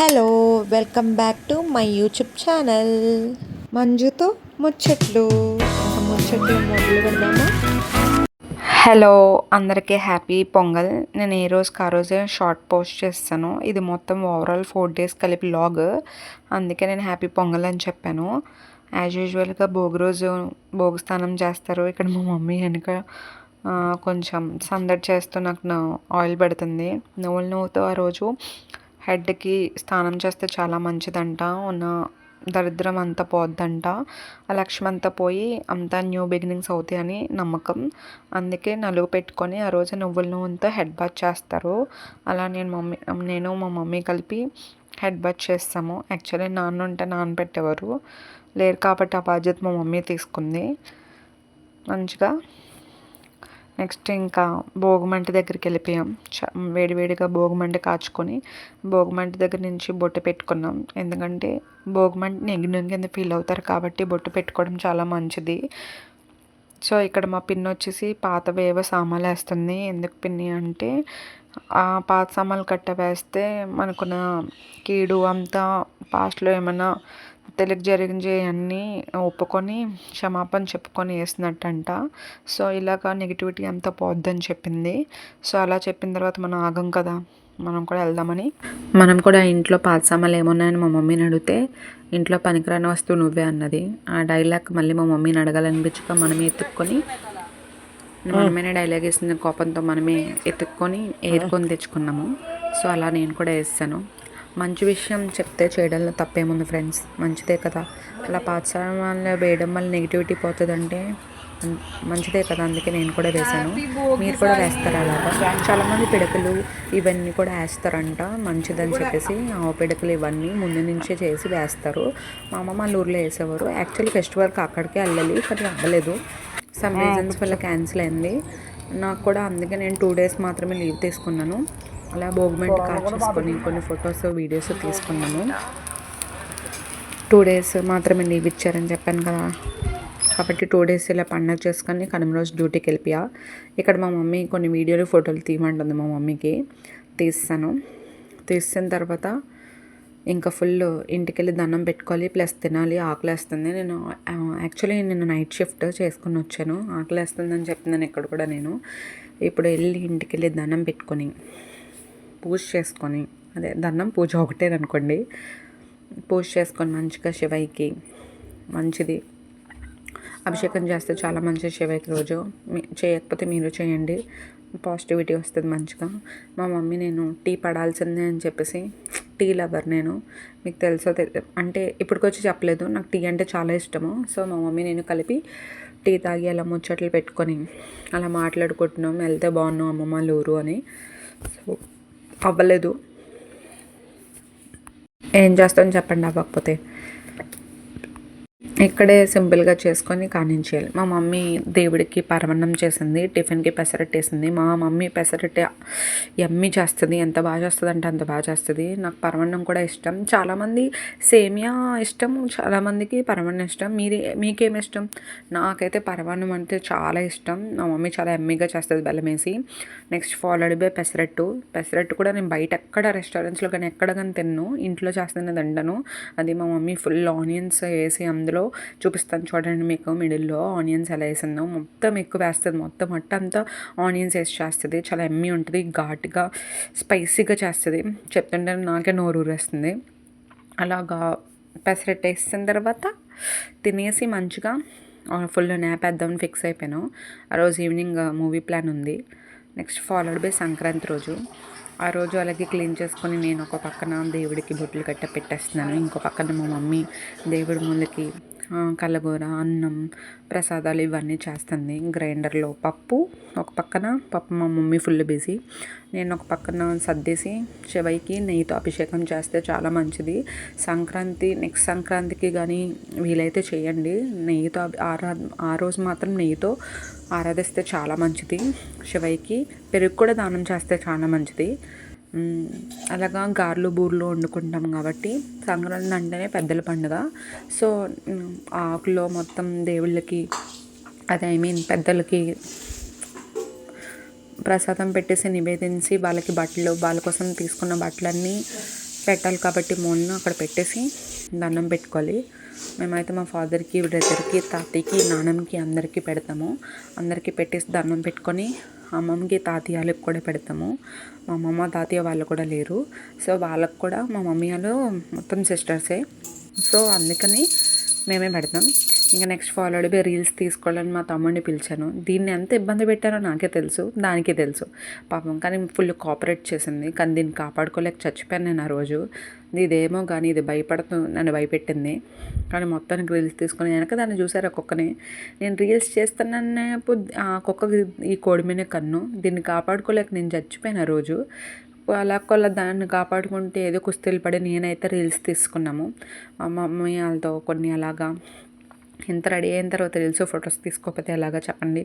Hello, welcome back to my YouTube channel మంజుతో ముచ్చట్లు. ఇంకా ముచ్చట్లు మొదలు పెడదామా? హలో, అందరికీ హ్యాపీ పొంగల్. నేను ఏ రోజుకి ఆ రోజే షార్ట్ పోస్ట్ చేస్తాను. ఇది మొత్తం ఓవరాల్ 4 days కలిపి లాగ్. అందుకే నేను హ్యాపీ పొంగల్ అని చెప్పాను. యాజ్ యూజువల్గా భోగి రోజు భోగి స్నానం చేస్తారు. ఇక్కడ మా మమ్మీ వెనుక కొంచెం సందడి చేస్తూ నాకు ఆయిల్ పెడుతుంది. నువ్వులతో ఆ రోజు హెడ్కి స్నానం చేస్తే చాలా మంచిదంట. ఉన్న దరిద్రం అంతా పోద్దంట. ఆ లక్ష్మి అంతా పోయి అంతా న్యూ బిగినింగ్స్ అవుతాయి అని నమ్మకం. అందుకే నలుగు పెట్టుకొని ఆ రోజు నువ్వుల నూనెతో హెడ్ బాత్ చేస్తారు. అలా నేను మా మమ్మీ కలిపి హెడ్ బాత్ చేస్తాము. యాక్చువల్లీ నాన్న ఉంటే నానబెట్టేవారు, లేరు కాబట్టి ఆ బాధ్యత మా మమ్మీ తీసుకుంది. మంచిగా నెక్స్ట్ ఇంకా భోగిమంట దగ్గరికి వెళ్ళిపోయాం. వేడివేడిగా భోగిమంట కాచుకొని భోగిమంట దగ్గర నుంచి బొట్టు పెట్టుకున్నాం. ఎందుకంటే భోగిమంటని యజ్ఞం కింద ఫీల్ అవుతారు కాబట్టి బొట్టు పెట్టుకోవడం చాలా మంచిది. సో ఇక్కడ మా పిన్ని వచ్చేసి పాతవేవో సామాన్లు వేస్తుంది. ఎందుకు పిన్ని అంటే ఆ పాత సామాన్లు కట్ట వేస్తే మనకున్న కీడు అంతా పాస్ట్లో ఏమైనా తెలియక జరిగినవన్నీ ఒప్పుకొని క్షమాపణ చెప్పుకొని వేసినట్టంట. సో ఇలాగ నెగిటివిటీ అంతా పోద్దని చెప్పింది. సో అలా చెప్పిన తర్వాత మనం ఆగం కదా, మనం కూడా వెళ్దామని మనం కూడా ఇంట్లో పాత సామాన్లు ఏమున్నాయని మా మమ్మీని అడిగితే ఇంట్లో పనికిరాని వస్తువు నువ్వే అన్నది. ఆ డైలాగ్ మళ్ళీ మా మమ్మీని అడగాలనిపించక మనమే ఎత్తుక్కొని మనమేనే డైలాగ్ వేసిన కోపంతో మనమే ఎత్తుక్కొని ఏరుకొని తెచ్చుకున్నాము. సో అలా నేను కూడా వేస్తాను. మంచి విషయం చెప్తే చేయడంలో తప్పేముంది ఫ్రెండ్స్, మంచిదే కదా. అలా పాత సామాన్లు వేయడం వల్ల నెగిటివిటీ పోతుందంటే మంచిదే కదా. అందుకే నేను కూడా వేసాను. మీరు కూడా వేస్తారు అలాగా. చాలామంది పిడకలు ఇవన్నీ కూడా వేస్తారంట మంచిదని చెప్పేసి. ఆవు పిడకలు ఇవన్నీ ముందు నుంచే చేసి వేస్తారు. మా అమ్మ వాళ్ళ ఊర్లో వేసేవారు. యాక్చువల్లీ ఫెస్టివల్కి అక్కడికే వెళ్ళాలి, కానీ అవ్వలేదు. సమ్ రీజన్స్ వల్ల క్యాన్సిల్ అయింది నాకు కూడా. అందుకే నేను 2 days మాత్రమే లీవ్ తీసుకున్నాను. అలా భోగిమంట కాచేసుకొని కొన్ని ఫొటోస్ వీడియోస్ తీసుకున్నాను. 2 days మాత్రమే లీవ్ ఇచ్చారని చెప్పాను కదా, కాబట్టి 2 days ఇలా పండగ చేసుకొని కనుమ రోజు డ్యూటీకి వెళ్ళిపోయా. ఇక్కడ మా మమ్మీ కొన్ని వీడియోలు ఫోటోలు తీయమంటుంది. మా మమ్మీకి తీస్తాను. తీసిన తర్వాత ఇంకా ఫుల్ ఇంటికి వెళ్ళి దండం పెట్టుకోవాలి, ప్లస్ తినాలి. ఆకలేస్తుంది. నేను యాక్చువల్లీ నిన్న నైట్ షిఫ్ట్ చేసుకుని వచ్చాను. ఆకలేస్తుందని చెప్తున్నాను ఇక్కడ కూడా. నేను ఇప్పుడు వెళ్ళి ఇంటికి వెళ్ళి దండం పెట్టుకొని పూజ చేసుకొని, అదే దండం పూజ ఒకటే అనుకోండి, పూజ చేసుకొని మంచిగా శివయ్యకి మంచిది అభిషేకం చేస్తే చాలా మంచిది. శివయ్యకి రోజు చేయకపోతే మీరు చేయండి, పాజిటివిటీ వస్తుంది మంచిగా. మా మమ్మీ నేను టీ పడాల్సిందే అని చెప్పేసి టీ లవర్ నేను, మీకు తెలుసో అంటే ఇప్పటికొచ్చి చెప్పలేదు, నాకు టీ అంటే చాలా ఇష్టము. సో మా మమ్మీ నేను కలిపి టీ తాగి అలా ముచ్చట్లు పెట్టుకొని అలా మాట్లాడుకుంటున్నాం. వెళ్తే బాగున్నాం అమ్మమ్మ వాళ్ళ ఊరు అని. సో అవ్వలేదు. ఏం చేస్తామని చెప్పండి అవ్వకపోతే. ఇక్కడే సింపుల్గా చేసుకొని కానించేయాలి. మా మమ్మీ దేవుడికి పరమన్నం చేసింది, టిఫిన్కి పెసరట్టు వేసింది. మా మమ్మీ పెసరట్టు యమ్మీ చేస్తుంది. ఎంత బాగా చేస్తుంది అంటే అంత బాగా చేస్తుంది. నాకు పరమన్నం కూడా ఇష్టం. చాలామంది సేమియా ఇష్టం, చాలామందికి పరమన్నం ఇష్టం. మీకేమి ఇష్టం? నాకైతే పరమన్నం అంటే చాలా ఇష్టం. మా మమ్మీ చాలా యమ్మీగా చేస్తుంది బెల్లం వేసి. Next followed by pesarattu. Pesarattu కూడా నేను బయట ఎక్కడ రెస్టారెంట్స్లో కానీ ఎక్కడ కానీ తిన్ను, ఇంట్లో చేస్తున్న దండను. అది మా మమ్మీ ఫుల్ ఆనియన్స్ వేసి అందులో చూపిస్తాను చూడండి మీకు. మిడిల్లో ఆనియన్స్ ఎలా వేసిందో మొత్తం ఎక్కువ వేస్తుంది. మొత్తం అంతా ఆనియన్స్ వేసి చేస్తుంది. చాలా ఎమ్మీ ఉంటుంది, ఘాటుగా స్పైసీగా చేస్తుంది. చెప్తుంటే నాకే నోరు ఊరేస్తుంది. అలాగా పెసరట్టు వేసిన తర్వాత తినేసి మంచిగా ఫుల్ నేపేద్దామని ఫిక్స్ అయిపోయాను. ఆ రోజు ఈవినింగ్ మూవీ ప్లాన్ ఉంది. నెక్స్ట్ ఫాలోడ్ బై సంక్రాంతి రోజు. ఆ రోజు అలాగే క్లీన్ చేసుకొని నేను ఒక పక్కన దేవుడికి బొట్లు గట్ట పెట్టేస్తున్నాను. ఇంకో పక్కన మా మమ్మీ దేవుడి ముందుకి కల్లగూర, అన్నం, ప్రసాదాలు ఇవన్నీ చేస్తుంది. గ్రైండర్లో పప్పు ఒక పక్కన, పప్పు మా మమ్మీ ఫుల్ బిజీ. నేను ఒక పక్కన సర్దేసి శివయ్యకి నెయ్యితో అభిషేకం చేస్తే చాలా మంచిది. నెక్స్ట్ సంక్రాంతికి కానీ వీలైతే చేయండి. నెయ్యితో ఆ రోజు మాత్రం నెయ్యితో ఆరాధిస్తే చాలా మంచిది. శివయ్యకి పెరుగు కూడా దానం చేస్తే చాలా మంచిది. అలాగా గారెలు బూరెలు వండుకుంటాం కాబట్టి సంక్రాంతి అంటేనే పెద్దల పండుగ. సో ఆకులో మొత్తం దేవుళ్ళకి పెద్దలకి ప్రసాదం పెట్టేసి నివేదించి వాళ్ళకి బట్టలు, వాళ్ళ కోసం తీసుకున్న బట్టలన్నీ పెట్టాలి కాబట్టి మూలను అక్కడ పెట్టేసి దండం పెట్టుకోవాలి. మేమైతే మా ఫాదర్కి, బ్రదర్కి, తాతయ్యకి, నాన్నమ్మకి అందరికీ పెడతాము. అందరికీ పెట్టేసి దండం పెట్టుకొని అమ్మమ్మకి, తాతయ్యలకు కూడా పెడతాము. మా అమ్మమ్మ, తాతయ్య వాళ్ళు కూడా లేరు. సో వాళ్ళకు కూడా మా మమ్మీ వాళ్ళు మొత్తం సిస్టర్సే. సో అందుకని మేమే పెడతాం. ఇంకా నెక్స్ట్ ఫాలోడ్ బై రీల్స్ తీసుకోవాలని మా తమ్ముడిని పిలిచాను. దీన్ని ఎంత ఇబ్బంది పెట్టానో నాకే తెలుసు, దానికే తెలుసు పాపం. కానీ ఫుల్ కోఆపరేట్ చేసింది. కానీ దీన్ని కాపాడుకోలేక చచ్చిపోయాను నేను ఆ రోజు. ఇదేమో కానీ ఇది నన్ను భయపెట్టింది. కానీ మొత్తానికి రీల్స్ తీసుకొని వెనక దాన్ని చూసారు ఆ కుక్కని. నేను రీల్స్ చేస్తున్నానే ఆ కుక్కకి ఈ కోడి మీద కన్ను. దీన్ని కాపాడుకోలేక నేను చచ్చిపోయాను ఆ రోజు. అలా దాన్ని కాపాడుకుంటే ఏదో కుస్తీలు పడి నేనైతే రీల్స్ తీసుకున్నాము. మా మమ్మీ వాళ్ళతో కొన్ని అలాగా. ఇంత రెడీ అయిన తర్వాత రీల్స్, ఫొటోస్ తీసుకోకపోతే ఎలాగా చెప్పండి.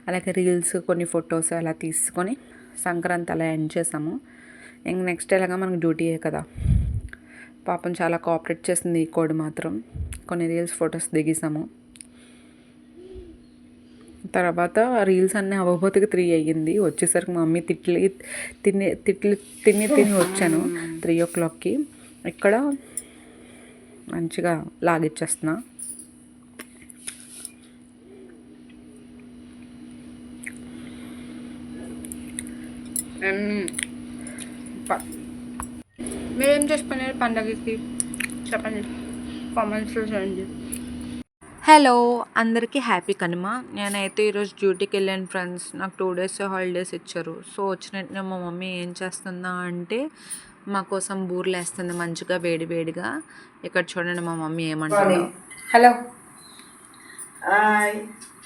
అలాగే రీల్స్, కొన్ని ఫొటోస్ అలా తీసుకొని సంక్రాంతి అలా ఎండ్ చేసాము. ఇంక నెక్స్ట్ ఎలాగా మనకు డ్యూటీయే కదా. పాపం చాలా కోఆపరేట్ చేసింది ఈ కోడి మాత్రం. కొన్ని రీల్స్, ఫొటోస్ దిగేసాము. తర్వాత రీల్స్ అన్నీ అవ్వబోతుకి 3 అయ్యింది. వచ్చేసరికి మా మమ్మీ తిని వచ్చాను 3 o'clockకి. ఇక్కడ మంచిగా లాగిచ్చేస్తున్నా. మీరేం చేసుకున్నారు పండగకి చెప్పండి, కామెంట్స్లో చేయండి. హలో, అందరికీ హ్యాపీ కనుమ. నేనైతే ఈరోజు డ్యూటీకి వెళ్ళాను ఫ్రెండ్స్. నాకు 2 days హాలిడేస్ ఇచ్చారు. సో వచ్చినట్టునే మా మమ్మీ ఏం చేస్తుందా అంటే మా కోసం బూరెలు వేస్తుంది మంచిగా వేడి వేడిగా. ఇక్కడ చూడండి మా మమ్మీ ఏమంటుందో. Hello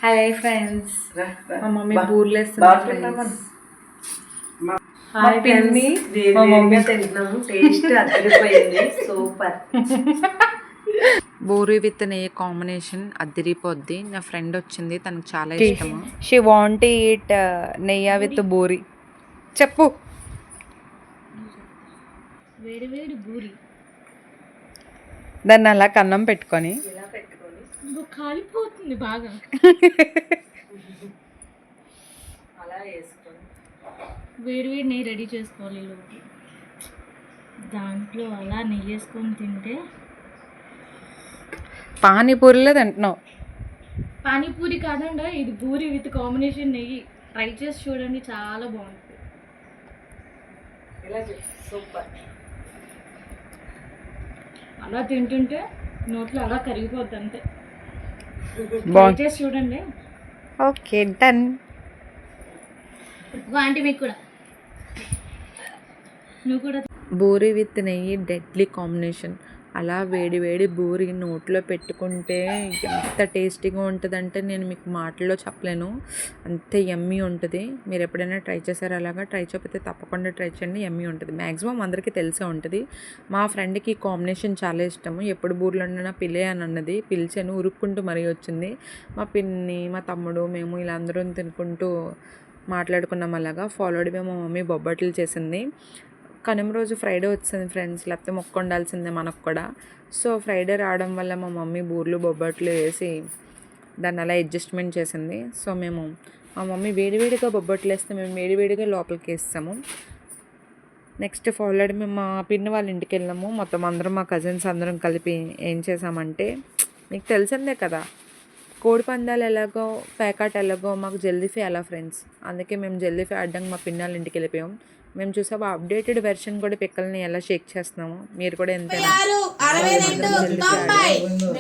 hi friends. మా మమ్మీ బూరెలు వేస్తుంది. మా మమ్మీ తింటున్నాము. టేస్ట్ అదిరిపోయింది, సూపర్. బూరి విత్ నెయ్యి కాంబినేషన్ అదిరిపోద్ది. నా ఫ్రెండ్ వచ్చింది, తనకు చాలా ఇష్టము. షీ వాంట్ ఈట్ నెయ్యి విత్ బూరి. చెప్పు. దాన్ని అలా కన్నం పెట్టుకొని కాలిపోతుంది బాగా. అలా వేసుకొని వేడి నెయ్యి రెడీ చేసుకోవాలి. దాంట్లో అలా నెయ్యి వేసుకొని తింటే పానీపూరిలో తింటున్నావు. పానీపూరి కాదండి, ఇది పూరి విత్ కాంబినేషన్ నెయ్యి. ట్రై చేసి చూడండి, చాలా బాగుంటుంది. సూపర్. అలా తింటుంటే నోట్లో అలా కరిగిపోద్ది అంతే. ట్రై చేసి చూడండి. Okay, done. ఆంటీ మీకు కూడా, నువ్వు కూడా. బూరి విత్ నెయ్యి డెడ్లీ కాంబినేషన్. అలా వేడి వేడి బూరి నోట్లో పెట్టుకుంటే ఎంత టేస్టీగా ఉంటుందంటే నేను మీకు మాటల్లో చెప్పలేను. అంత యమ్మీ ఉంటుంది. మీరు ఎప్పుడైనా ట్రై చేశారు అలాగా? ట్రై చేయకపోతే తప్పకుండా ట్రై చేయండి, యమ్మీ ఉంటుంది. మ్యాక్సిమం అందరికీ తెలిసే ఉంటుంది. మా ఫ్రెండ్కి ఈ కాంబినేషన్ చాలా ఇష్టము. ఎప్పుడు బూరెలు వండినా పిల్లే అని అన్నది. పిలిచాను, ఉరుక్కుంటూ మరీ వచ్చింది. మా పిన్ని, మా తమ్ముడు, మేము ఇలా అందరం తినుకుంటూ మాట్లాడుకున్నాం. అలాగా ఫాలోడ్ బై మా మమ్మీ బొబ్బట్లు చేసింది. కనుమ రోజు ఫ్రైడే వచ్చింది ఫ్రెండ్స్, లేకపోతే మొక్క ఉండాల్సిందే మనకు కూడా. సో ఫ్రైడే రావడం వల్ల మా మమ్మీ బూర్లు, బొబ్బట్లు వేసి దాన్ని అలా అడ్జస్ట్మెంట్ చేసింది. సో మా మమ్మీ వేడివేడిగా బొబ్బట్లు వేస్తే మేము వేడివేడిగా లోపలికి వేస్తాము. నెక్స్ట్ ఫాలోడ్ మేము మా పిన్ని వాళ్ళ ఇంటికి వెళ్ళాము. మొత్తం అందరం మా కజిన్స్ అందరం కలిపి ఏం చేసామంటే, మీకు తెలిసిందే కదా కోడి పందాలు ఎలాగో, పేకాట ఎలాగో, మాకు జల్దీఫీ అలా ఫ్రెండ్స్. అందుకే మేము జల్దీఫీ ఆడడానికి మా పిన్ని వాళ్ళ ఇంటికి వెళ్ళిపోయాం. మేము చూసాము అప్డేటెడ్ వెర్షన్ కూడా పిక్కల్ని ఎలా షేక్ చేస్తున్నాము. మీరు కూడా ఎంతైనా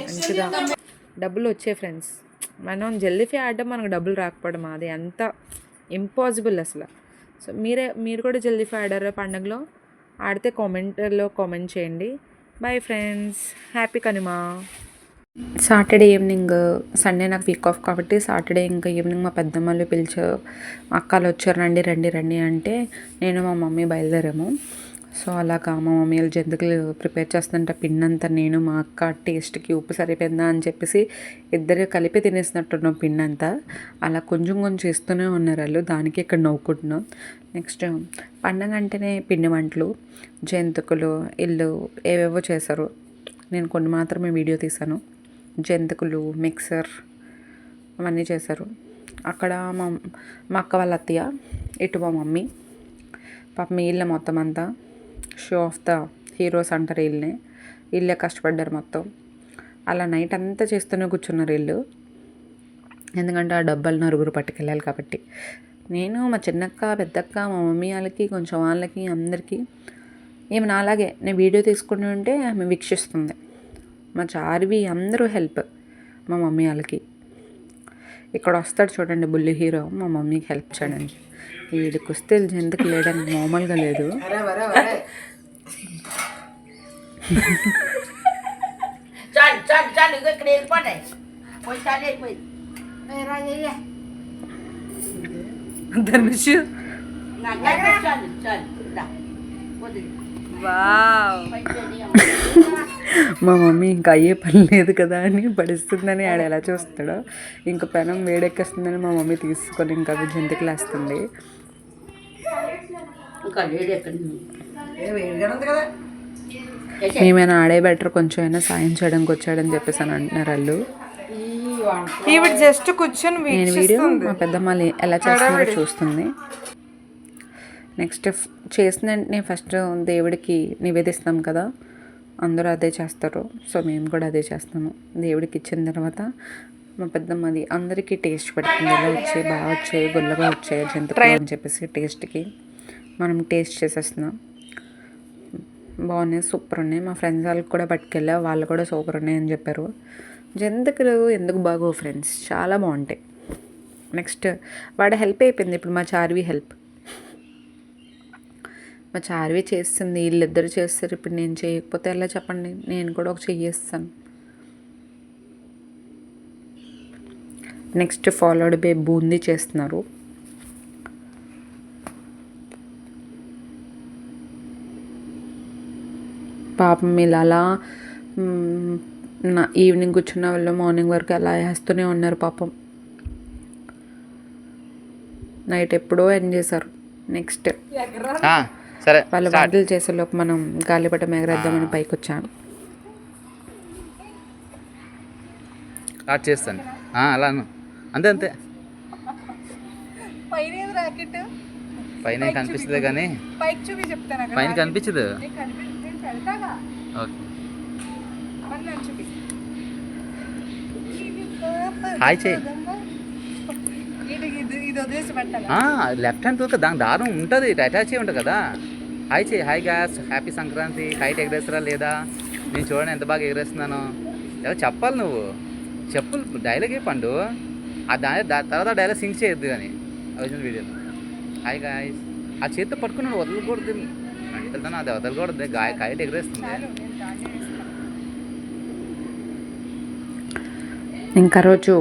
మంచిగా డబ్బులు వచ్చాయి ఫ్రెండ్స్. మనం జల్దీఫీ ఆడడం మనకు డబ్బులు రాకపోవడం అది అంత ఇంపాసిబుల్ అసలు. సో మీరు కూడా జల్దీఫీ ఆడారా పండుగలో? ఆడితే కామెంట్లో కామెంట్ చేయండి. Bye friends, happy Kanuma. Saturday evening, Sunday నాకు వీక్ ఆఫ్ కాబట్టి సాటర్డే ఇంకా ఈవినింగ్ మా పెద్దమ్మలు పిలిచారు. మా అక్కలు వచ్చారు, రండి రండి రండి అంటే నేను మా మమ్మీ బయలుదేరాము. సో అలాగా మా మమ్మీ వాళ్ళు జంతికలు ప్రిపేర్ చేస్తుంటే పిండంతా నేను మా అక్క టేస్ట్కి ఉప్పు సరిపోయిందా అని చెప్పేసి ఇద్దరు కలిపి తినేసినట్టున్నాం పిండంతా. అలా కొంచెం కొంచెం ఇస్తూనే ఉన్నారు వాళ్ళు. దానికి ఇక్కడ నవ్వుకుంటున్నాం. నెక్స్ట్ పండగ అంటేనే పిండి వంటలు, జంతికలు, ఇల్లు ఏవేవో చేశారు. నేను కొన్ని మాత్రమే వీడియో తీశాను. జంతికలు, మిక్సర్ అవన్నీ చేశారు. అక్కడ మా అక్క వాళ్ళ అత్తయ్య, ఇటు మా మమ్మీ. పాప మీ ఇల్లు మొత్తం అంతా షో ఆఫ్ ద హీరోస్ అంటారు వీళ్ళే కష్టపడ్డారు మొత్తం. అలా నైట్ అంతా చేస్తూనే కూర్చున్నారు వీళ్ళు, ఎందుకంటే ఆ డబ్బాలు నలుగురు పట్టుకెళ్ళాలి కాబట్టి. నేను మా చిన్నక్క, పెద్దక్క, మా మమ్మీ వాళ్ళకి, కొంచెం వాళ్ళకి, అందరికీ ఏమి నాలాగే నేను వీడియో తీసుకుని ఉంటే ఆమె వీక్షిస్తుంది. మా చార్వి అందరూ హెల్ప్ మా మమ్మీ వాళ్ళకి. ఇక్కడ వస్తాడు చూడండి బుల్లి హీరో, మా మమ్మీకి హెల్ప్ చేయడానికి. వీడికి వస్తే ఎందుకు లేడానికి మామూలుగా లేదు. ధనుష్ మా మమ్మీ ఇంకా అయ్యే పని లేదు కదా అని పడిస్తుందని ఆడ ఎలా చూస్తాడో, ఇంకా పెనం వేడెక్కేస్తుందని మా మమ్మీ తీసుకొని ఇంకా జంతికలు వేస్తుంది. మేమైనా ఆడే బెటర్, కొంచెం అయినా సాయం చేయడానికి వచ్చాడని చెప్పేసి అని అంటున్నారు వాళ్ళు. జస్ట్ కూర్చొని నేను వీడియో మా పెద్దమ్మ ఎలా చేస్తున్నారో చూస్తుంది. నెక్స్ట్ చేసిన వెంటనే ఫస్ట్ దేవుడికి నివేదిస్తాం కదా, అందరూ అదే చేస్తారు. సో మేము కూడా అదే చేస్తాము. దేవుడికి ఇచ్చిన తర్వాత మా పెద్దమ్మది అందరికీ టేస్ట్ పెడుతుంది. ఎలా వచ్చాయి, బాగా వచ్చాయి, గుల్లగా వచ్చాయి జంతువులు అని చెప్పేసి టేస్ట్కి మనం టేస్ట్ చేసేస్తున్నాం. బాగున్నాయి, సూపర్ ఉన్నాయి. మా ఫ్రెండ్స్ వాళ్ళకి కూడా పట్టుకెళ్ళా, వాళ్ళు కూడా సూపర్ ఉన్నాయి అని చెప్పారు. జంతికలు ఎందుకు బాగో ఫ్రెండ్స్, చాలా బాగుంటాయి. నెక్స్ట్ వాడు హెల్ప్ అయిపోయింది. ఇప్పుడు మా చార్వి హెల్ప్, మా చార్వి చేస్తుంది, వీళ్ళిద్దరు చేస్తారు. ఇప్పుడు నేను చేయకపోతే ఎలా చెప్పండి, నేను కూడా ఒక చెయ్యేస్తాను. నెక్స్ట్ ఫాలోడ్ బై బూందీ చేస్తున్నారు. పాపం వీళ్ళు అలా ఈవినింగ్ కూర్చున్న వాళ్ళు మార్నింగ్ వరకు అలా వేస్తూనే ఉన్నారు పాపం. నైట్ ఎప్పుడో ఎండ్ చేశారు. నెక్స్ట్ వాళ్ళు వంటలు చేసేలోపు మనం గాలిపటం ఎగరేద్దామని పైకి వచ్చాను. చేస్తాను అలా అంతే అంతే. పైన కనిపిస్తుంది కానీ పైన కనిపించదు. హాయ్ చేయి. లెఫ్ట్ హ్యాండ్ తోక దాని దారం ఉంటుంది, అటాచ్ అయ్యి ఉంటుంది కదా. హాయ్ చేయి. Hi guys, happy Sankranti. Kite ఎగరేస్తారా లేదా? నేను చూడండి ఎంత బాగా ఎగరేస్తున్నాను. ఏదో చెప్పాలి, నువ్వు చెప్పు, డైలాగే పండు. తర్వాత డైలాగ్ సింక్ చేయొద్దు కానీ ఒరిజినల్ వీడియోలో. Hi guys. ఆ చేతితో పట్టుకున్నాడు, వదలకూడదు. వెళ్తాను, అది వదలకూడదు. కైట్ ఎగరేస్తుంది. ఇంకా రోజు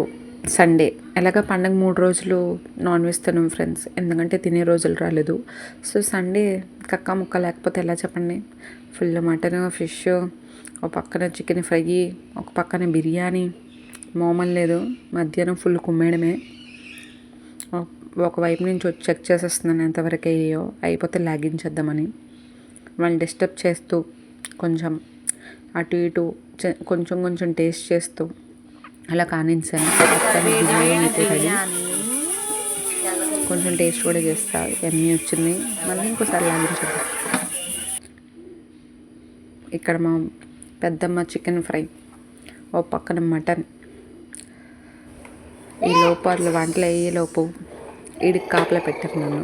సండే, ఎలాగ పండగ 3 రోజులు నాన్ వెజ్ తిన్నాం ఫ్రెండ్స్, ఎందుకంటే తినే రోజులు రాలేదు. సో సండే కక్క ముక్క లేకపోతే ఎలా చెప్పండి. ఫుల్ మటన్, ఫిష్, ఒక పక్కన చికెన్ ఫ్రై, ఒక పక్కన బిర్యానీ, మామూలు లేదు. మధ్యాహ్నం ఫుల్ కుమ్మేయడమే. ఒకవైపు నుంచి వచ్చి చెక్ చేసేస్తున్నాను ఎంతవరకు అయ్యాయో, అయిపోతే లాగించేద్దామని. వాళ్ళు డిస్టర్బ్ చేస్తూ కొంచెం అటు ఇటు కొంచెం కొంచెం టేస్ట్ చేస్తూ అలా కానించాను. కొంచెం టేస్ట్ కూడా చేస్తా, ఎన్ని వచ్చింది, మళ్ళీ ఇంకోసారి లాగించేద్దాం. ఇక్కడ మా పెద్దమ్మ చికెన్ ఫ్రై, ఓ పక్కన మటన్. ఈ లోపు వాళ్ళు వంటలు అయ్యేలోపు వీడికి కాపలా పెట్టారు నన్ను.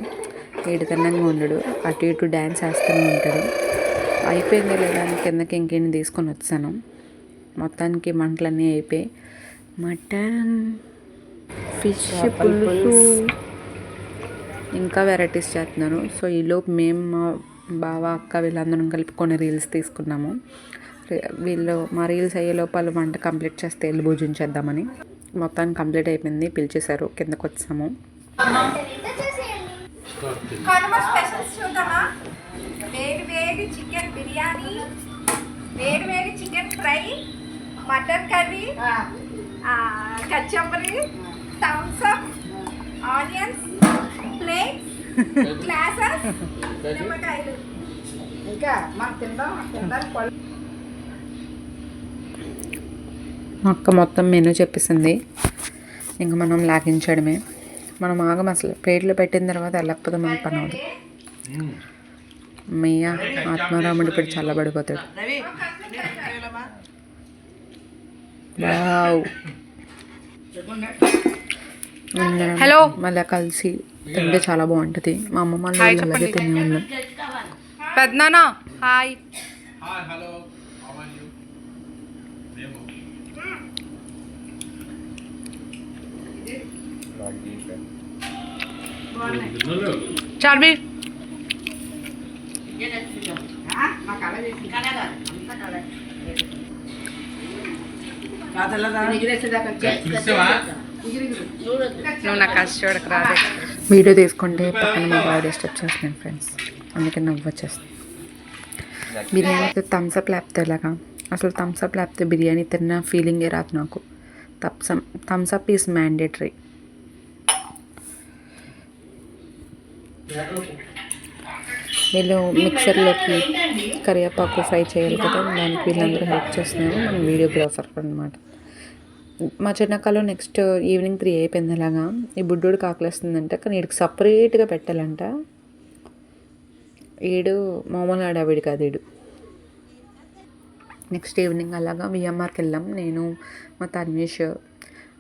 వీడి తిన్నంగా ఉండడు, అటు ఇటు డ్యాన్స్ వేస్తూనే ఉంటాడు. అయిపోయిందో లేదా అని కిందకి ఇంకేంటి తీసుకొని వచ్చాను. మొత్తానికి మంటలన్నీ అయిపోయి మటన్, ఫిష్ పులుసు, ఇంకా వెరైటీస్ చేస్తున్నాను. సో ఈలోపు మేము మా బావ, అక్క వీళ్ళందరం కలిపి కొన్ని రీల్స్ తీసుకున్నాము. మా రీల్స్ అయ్యేలోపు వాళ్ళు వంట కంప్లీట్ చేస్తే వెళ్ళి భోజించేద్దామని. మొత్తానికి కంప్లీట్ అయిపోయింది, పిలిచేశారు, కిందకు వచ్చాము. వేడి వేడి చికెన్ బిర్యానీ, వేడి వేడి చికెన్ ఫ్రై, మటన్ కర్రీ, కచంబరి, Thums Up, onions, plates, glasses, నిమ్మకాయలు. ఇంకా మాకు తినడానికి మా అక్క మొత్తం మెనూ చెప్పేసింది, ఇంకా మనం లాగించడమే. మనం ఆగం అసలు. ప్లేట్లు పెట్టిన తర్వాత వెళ్ళకపోతే మనకు పని అవుతుంది. అమ్మయ్య ఆత్మారాముడు ఇప్పుడు చల్లబడిపోతాడు. వావ్. హలో మళ్ళీ కలిసి తింటే చాలా బాగుంటుంది. మా అమ్మమ్మ వాళ్ళు అలాగే తినే ఉన్నాం. పెద్దనాన్న హాయ్. చార్మి నువ్వు నా కష్ట చూడకు రాదే. వీడియో తీసుకుంటే పక్కన మా బాగా డిస్టర్బ్ చేస్తున్నాను ఫ్రెండ్స్, అందుకే నవ్వు వచ్చేస్తుంది. బిర్యానీతో థమ్స్అప్ లేకపోతే ఎలాగా? అసలు థమ్స్అప్ లేకపోతే బిర్యానీ తిన్న ఫీలింగే రాదు నాకు. Thums Up is mandatory. వీళ్ళు మిక్సర్లోకి కరివేపాకు ఫ్రై చేయాలి కదా, దానికి వీళ్ళందరూ హెల్ప్ చేస్తున్నారు. మన వీడియోగ్రాఫర్ అనమాట. మా చిన్నకాలో నెక్స్ట్ ఈవినింగ్ 3 అయిపోయింది. అలాగా ఈ బుడ్డోడికి ఆకలిస్తుందంట, కానీ వీడికి సపరేట్గా పెట్టాలంట. వీడు మామూలు ఆడావిడి కాదు వీడు. నెక్స్ట్ ఈవినింగ్ అలాగా విఎంఆర్కి వెళ్ళాం. నేను మా తన్వేష్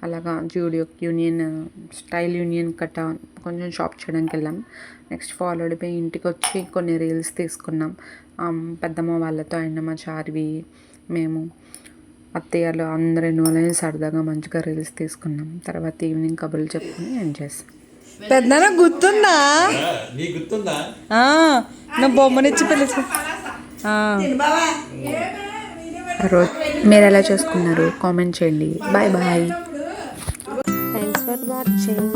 అలాగా జూడియో యూనియన్ స్టైల్ యూనియన్ కట్ట కొంచెం షాప్ చేయడానికి వెళ్ళాం. నెక్స్ట్ ఫాలో అయిపోయి ఇంటికి వచ్చి కొన్ని రీల్స్ తీసుకున్నాం. పెద్దమ్మ వాళ్ళతో అయిన మా చార్వి మేము అత్తయ్యలు అందరూ ఇన్వాల్వ్ సరదాగా మంచిగా రీల్స్ తీసుకున్నాం. తర్వాత ఈవినింగ్ కబుర్లు చెప్పుకొని ఎంజాయ్ చేస్తాం. పెద్దనా గుర్తుందా? నా బొమ్మనిచ్చి పిలిచి రోజు మీరు ఎలా చేసుకున్నారు కామెంట్ చేయండి. Bye bye. Thanks for watching.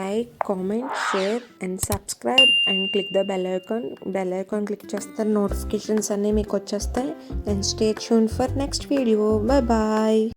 Like, comment, share and subscribe and click the bell icon. Bell icon click చేస్తే నోటిఫికేషన్స్ అన్నీ మీకు వచ్చేస్తాయి. And stay tune for next video. Bye bye.